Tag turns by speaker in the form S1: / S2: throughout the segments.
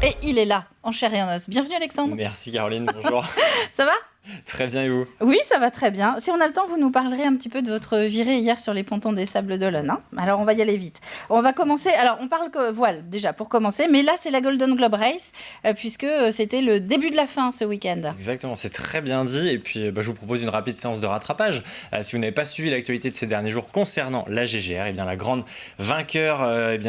S1: Et il est là, en chair et en os. Bienvenue Alexandre.
S2: Merci Caroline, bonjour.
S1: Ça va ?
S2: Très bien et vous ?
S1: Oui, ça va très bien. Si on a le temps, vous nous parlerez un petit peu de votre virée hier sur les pontons des Sables d'Olonne. Alors, on va y aller vite. On va commencer. Alors, on parle voile, déjà, pour commencer. Mais là, c'est la Golden Globe Race, puisque c'était le début de la fin ce week-end.
S2: Exactement, c'est très bien dit. Et puis, je vous propose une rapide séance de rattrapage. Si vous n'avez pas suivi l'actualité de ces derniers jours concernant la GGR, eh bien, la grande vainqueur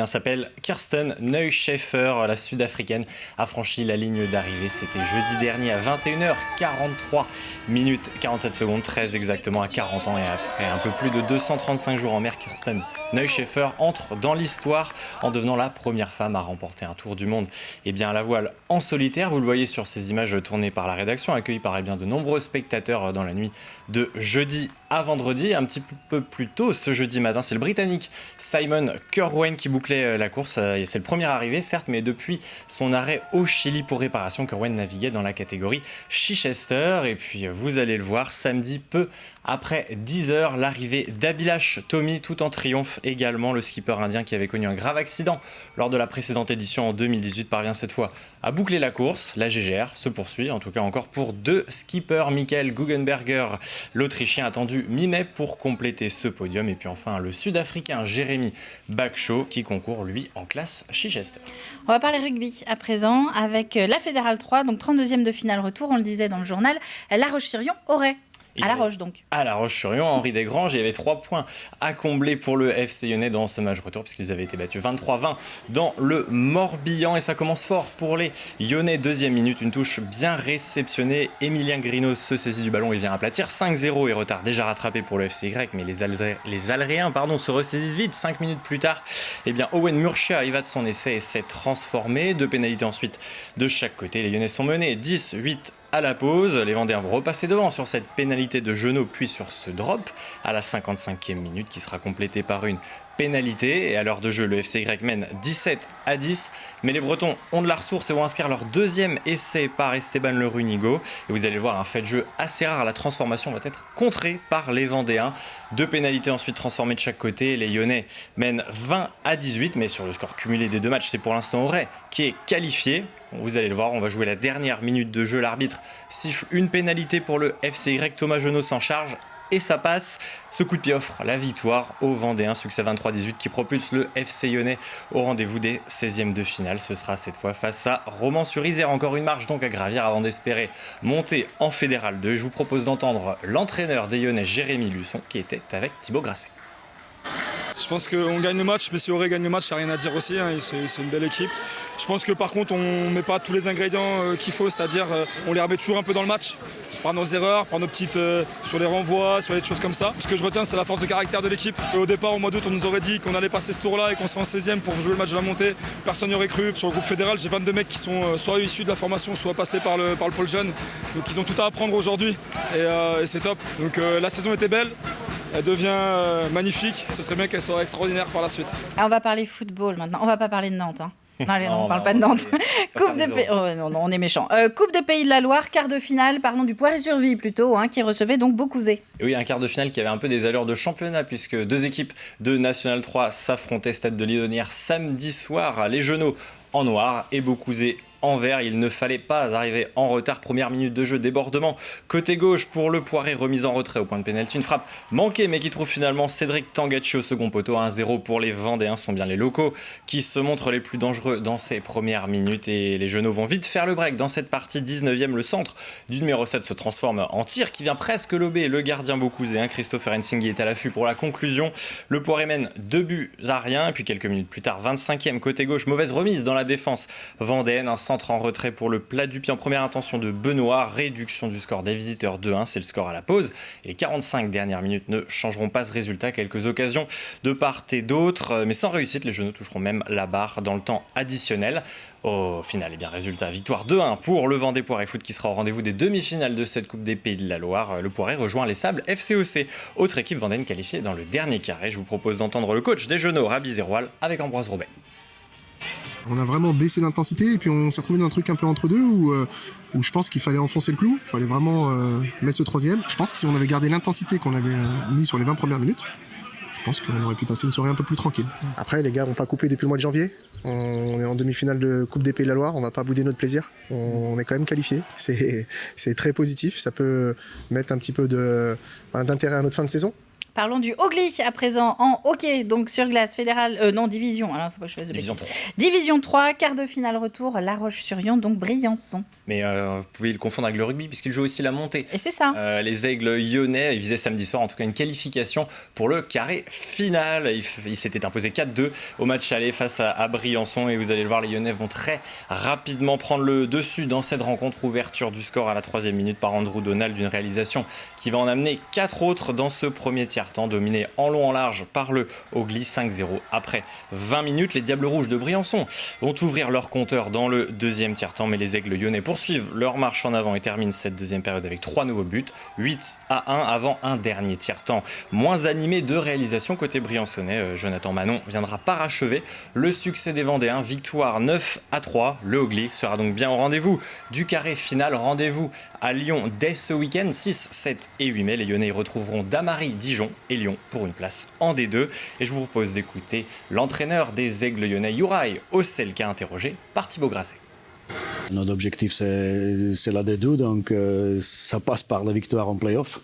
S2: s'appelle Kirsten Neuschaeffer. La Sud-Africaine a franchi la ligne d'arrivée. C'était jeudi dernier à 21h43 minutes 47 secondes, 13 exactement, à 40 ans. Et après un peu plus de 235 jours en mer, Kirsten Neuschaeffer entre dans l'histoire en devenant la première femme à remporter un tour du monde à la voile en solitaire. Vous le voyez sur ces images tournées par la rédaction, accueillies par de nombreux spectateurs dans la nuit de jeudi à vendredi. Un petit peu plus tôt ce jeudi matin, c'est le Britannique Simon Kerwin qui bouclait la course. C'est le premier arrivé, certes, mais depuis son arrêt au Chili pour réparation, Kerwin naviguait dans la catégorie Chichester. Et puis vous allez le voir, samedi, peu après 10h, l'arrivée d'Abhilash Tomy, tout en triomphe également. Le skipper indien qui avait connu un grave accident lors de la précédente édition en 2018 parvient cette fois à boucler la course. La GGR se poursuit, en tout cas encore pour deux skippers. Michael Guggenberger, l'Autrichien, attendu mi-mai pour compléter ce podium. Et puis enfin le Sud-Africain Jeremy Bagshaw qui concourt lui en classe Chichester.
S1: On va parler rugby à présent avec la Fédérale 3, donc 32e de finale retour, on le disait dans le journal. La Roche-sur-Yon-Auray. À La Roche donc.
S2: À La Roche-sur-Yon, Henri Desgranges, il y avait 3 points à combler pour le FC Lyonnais dans ce match retour puisqu'ils avaient été battus 23-20 dans le Morbihan. Et ça commence fort pour les Lyonnais. Deuxième minute, une touche bien réceptionnée. Emilien Grinos se saisit du ballon et vient aplatir. 5-0 et retard déjà rattrapé pour le FCY, mais les Algériens se ressaisissent vite. 5 minutes plus tard, Owen Murcia y va de son essai et s'est transformé. 2 pénalités ensuite de chaque côté. Les Lyonnais sont menés 10-8 à la pause. Les Vendéens vont repasser devant sur cette pénalité de genou puis sur ce drop à la 55e minute qui sera complétée par une pénalité. Et à l'heure de jeu, le FCY mène 17-10. Mais les Bretons ont de la ressource et vont inscrire leur deuxième essai par Esteban Le Runigo. Et vous allez voir, un fait de jeu assez rare. La transformation va être contrée par les Vendéens. 2 pénalités ensuite transformées de chaque côté. Les Lyonnais mènent 20-18. Mais sur le score cumulé des deux matchs, c'est pour l'instant Auray qui est qualifié. Vous allez le voir, on va jouer la dernière minute de jeu. L'arbitre siffle une pénalité pour le FCY. Thomas Genot s'en charge et ça passe. Ce coup de pied offre la victoire aux Vendéens. Succès 23-18 qui propulse le FC Lyonnais au rendez-vous des 16e de finale. Ce sera cette fois face à Romans-sur-Isère. Encore une marche donc à gravir avant d'espérer monter en Fédéral 2. Je vous propose d'entendre l'entraîneur des Lyonnais, Jérémy Luçon, qui était avec Thibaut Grasset.
S3: Je pense qu'on gagne le match, mais si Auray gagne le match, il n'y a rien à dire aussi. C'est une belle équipe. Je pense que par contre, on ne met pas tous les ingrédients qu'il faut, c'est-à-dire on les remet toujours un peu dans le match, par nos erreurs, par nos petites sur les renvois, sur les choses comme ça. Ce que je retiens, c'est la force de caractère de l'équipe. Au départ, au mois d'août, on nous aurait dit qu'on allait passer ce tour-là et qu'on serait en 16e pour jouer le match de la montée. Personne n'y aurait cru. Sur le groupe fédéral, j'ai 22 mecs qui sont soit issus de la formation, soit passés par le pôle jeune. Donc ils ont tout à apprendre aujourd'hui et c'est top. Donc la saison était belle. Elle devient magnifique, ce serait bien qu'elle soit extraordinaire par la suite.
S1: On va parler football maintenant, on va pas parler de Nantes. Non, allez, on ne parle pas de Nantes. Coupe des Pays... Oh, non, on est méchant. Coupe des Pays de la Loire, quart de finale, parlons du Poiré-sur-Vie plutôt, qui recevait donc Beaucouzé.
S2: Et oui, un quart de finale qui avait un peu des allures de championnat puisque 2 équipes de National 3 s'affrontaient stade de Lidonnière samedi soir. Les Genots en noir et Beaucouzé en vert. Il ne fallait pas arriver en retard. Première minute de jeu, débordement côté gauche pour le Poiré, remise en retrait au point de pénalty. Une frappe manquée mais qui trouve finalement Cédric Tangacci au second poteau. 1-0 pour les Vendéens. Ce sont bien les locaux qui se montrent les plus dangereux dans ces premières minutes et les Genots vont vite faire le break dans cette partie. 19e, le centre du numéro 7 se transforme en tir qui vient presque lober le gardien Beaucouzé. Christopher Ensinghi est à l'affût pour la conclusion. Le Poiré mène 2-0 et puis quelques minutes plus tard, 25e côté gauche, mauvaise remise dans la défense vendéenne. Un centre en retrait pour le plat du pied en première intention de Benoît. Réduction du score des visiteurs 2-1, c'est le score à la pause. Et les 45 dernières minutes ne changeront pas ce résultat. Quelques occasions de part et d'autre, mais sans réussite. Les Genoux toucheront même la barre dans le temps additionnel. Au final, résultat, victoire 2-1 pour le Vendée Poiré Foot qui sera au rendez-vous des demi-finales de cette Coupe des Pays de la Loire. Le Poiré rejoint les Sables FCOC, autre équipe vendéenne qualifiée dans le dernier carré. Je vous propose d'entendre le coach des Genoux, Rabi Zeroual, avec Ambroise Robet.
S4: On a vraiment baissé l'intensité et puis on s'est retrouvé dans un truc un peu entre deux où je pense qu'il fallait enfoncer le clou, il fallait vraiment mettre ce troisième. Je pense que si on avait gardé l'intensité qu'on avait mis sur les 20 premières minutes, je pense qu'on aurait pu passer une soirée un peu plus tranquille. Après, les gars n'ont pas coupé depuis le mois de janvier. On est en demi-finale de Coupe des Pays de la Loire, on va pas bouder notre plaisir. On est quand même qualifié. C'est très positif, ça peut mettre un petit peu d'intérêt à notre fin de saison.
S1: Parlons du Ogli à présent en hockey, donc sur glace fédérale, division, alors faut pas que je fasse de
S2: Division
S1: bêtises.
S2: 3.
S1: Division 3, quart de finale retour, La Roche-sur-Yon, donc Briançon.
S2: Mais vous pouvez le confondre avec le rugby puisqu'il joue aussi la montée.
S1: Et c'est ça.
S2: Les Aigles lyonnais, ils visaient samedi soir en tout cas une qualification pour le carré final. Ils s'étaient imposés 4-2 au match aller face à Briançon et vous allez le voir, les Lyonnais vont très rapidement prendre le dessus dans cette rencontre. Ouverture du score à la 3e minute par Andrew Donald, d'une réalisation qui va en amener 4 autres dans ce premier tiers-temps, dominé en long en large par le Ogli 5-0. Après 20 minutes, les Diables Rouges de Briançon vont ouvrir leur compteur dans le deuxième tiers-temps, mais les Aigles lyonnais poursuivent leur marche en avant et terminent cette deuxième période avec 3 nouveaux buts, 8-1 avant un dernier tiers-temps moins animé de réalisation côté briançonnais. Jonathan Manon viendra parachever le succès des Vendéens, victoire 9-3. Le Ogli sera donc bien au rendez-vous du carré final. Rendez-vous à Lyon dès ce week-end, 6, 7 et 8 mai. Les Lyonnais y retrouveront Damary, Dijon et Lyon pour une place en D2. Et je vous propose d'écouter l'entraîneur des Aigles lyonnais, Juraj Osselka, interrogé par Thibaut Grasset.
S5: Notre objectif, c'est la D2, donc ça passe par la victoire en play-off.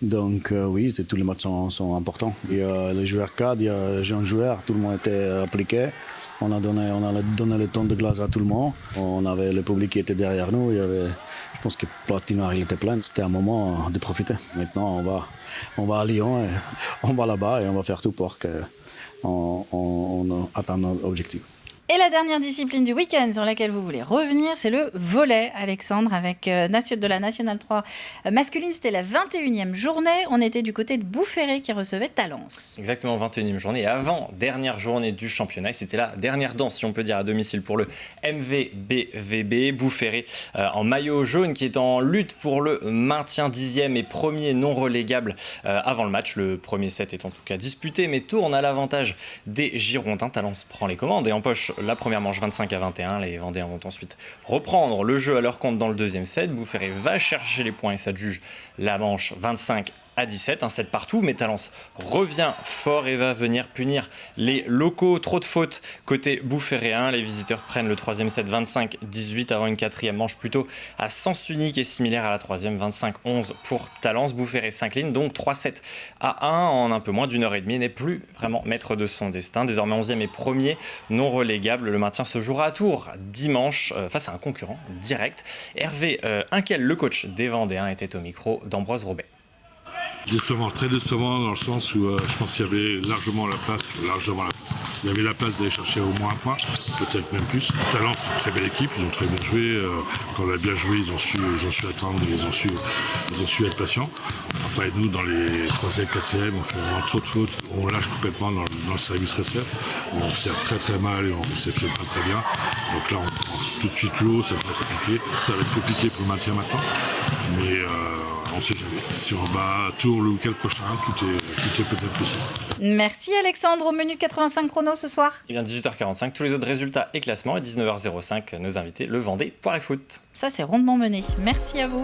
S5: Donc oui, tous les matchs sont importants. Il y a les joueurs cadres, il y a les jeunes joueurs, tout le monde était appliqué. On a donné le temps de glace à tout le monde. On avait le public qui était derrière nous. Je pense que le patinoire il était plein. C'était un moment de profiter. Maintenant, on va à Lyon, et on va là-bas et on va faire tout pour qu'on atteigne notre objectif.
S1: Et la dernière discipline du week-end sur laquelle vous voulez revenir, c'est le volley, Alexandre, avec de la Nationale 3 masculine. C'était la 21e journée. On était du côté de Boufféré qui recevait Talence.
S2: Exactement, 21e journée. Et avant, dernière journée du championnat. C'était la dernière danse, si on peut dire, à domicile pour le MVBVB. Boufféré en maillot jaune qui est en lutte pour le maintien 10e et premier non relégable avant le match. Le premier set est en tout cas disputé, mais tourne à l'avantage des Girondins. Talence prend les commandes et empoche la première manche 25-21. Les Vendéens vont ensuite reprendre le jeu à leur compte dans le deuxième set. Boufféré va chercher les points et s'adjuge la manche 25-17, un set partout, mais Talence revient fort et va venir punir les locaux. Trop de fautes côté Boufféréen. Les visiteurs prennent le troisième set 25-18 avant une quatrième manche plutôt à sens unique et similaire à la troisième, 25-11 pour Talence. Boufféré s'incline donc 3-7-1 en un peu moins d'une heure et demie et n'est plus vraiment maître de son destin. Désormais 11e et premier non relégable. Le maintien se jouera à Tours dimanche face à un concurrent direct. Hervé Inquel, le coach des Vendéens, était au micro d'Ambroise Robet.
S6: Décevant, très décevant dans le sens où je pense qu'il y avait largement la place. Il y avait la place d'aller chercher au moins un point, peut-être même plus. Talence, une très belle équipe, ils ont très bien joué. Quand on a bien joué, ils ont su attendre, ils ont su être patients. Après, nous, dans les 3e, 4e, on fait vraiment trop de fautes. On lâche complètement dans le service receive. On sert très très mal et on ne réceptionne pas très bien. Donc là, on prend tout de suite l'eau, ça va être compliqué. Ça va être compliqué pour le maintien maintenant. Mais on ne sait jamais. Si on bat Tours le week-end prochain, tout est peut-être possible.
S1: Merci Alexandre. Au menu 85 chrono ce soir.
S2: Il vient 18h45, tous les autres résultats et classements, et 19h05, nos invités, le Vendée Poire et Foot.
S1: Ça, c'est rondement mené. Merci à vous.